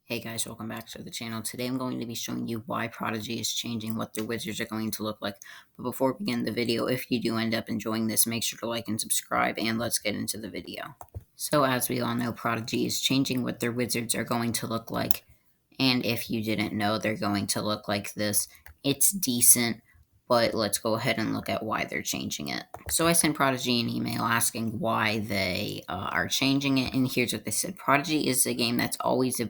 Hey guys, welcome back to the channel. Today I'm going to be showing you why Prodigy is changing what their wizards are going to look like. But before we begin the video, if you do end up enjoying this, make sure to like and subscribe, and let's get into the video. So as we all know, Prodigy is changing what their wizards are going to look like. And if you didn't know, they're going to look like this. It's decent, but let's go ahead and look at why they're changing it. So I sent Prodigy an email asking why they are changing it, and here's what they said. Prodigy is a game that's always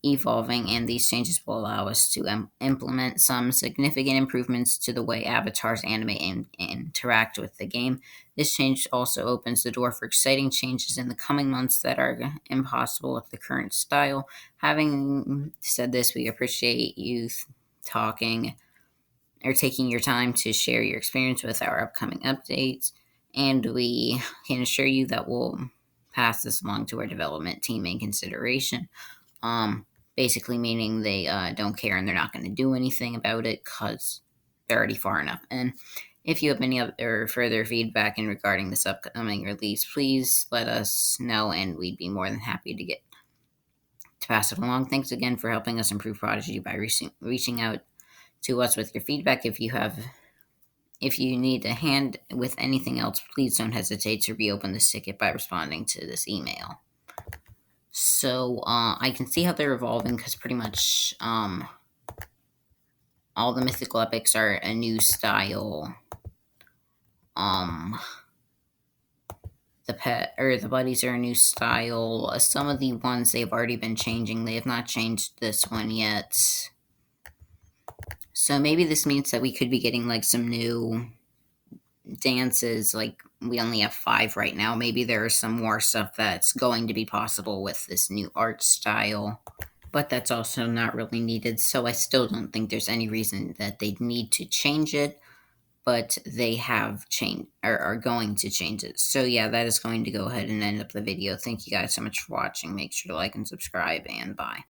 evolving, and these changes will allow us to implement some significant improvements to the way avatars animate and interact with the game. This change also opens the door for exciting changes in the coming months that are impossible with the current style. Having said this, we appreciate you talking or taking your time to share your experience with our upcoming updates, and we can assure you that we'll pass this along to our development team in consideration. Basically meaning they don't care and they're not going to do anything about it because they're already far enough. And if you have any other further feedback in regarding this upcoming release, please let us know, and we'd be more than happy to pass it along. Thanks again for helping us improve Prodigy by reaching out to us with your feedback. If you need a hand with anything else, please don't hesitate to reopen this ticket by responding to this email. So, I can see how they're evolving because pretty much, all the mythical epics are a new style. Um, the buddies are a new style. Some of the ones they've already been changing. They have not changed this one yet. So maybe this means that we could be getting like some new dances. Like we only have 5 right now. Maybe there is some more stuff that's going to be possible with this new art style. But that's also not really needed, so I still don't think there's any reason that they'd need to change it, but they have changed, or are going to change it. So yeah, that is going to go ahead and end up the video. Thank you guys so much for watching. Make sure to like and subscribe, and bye.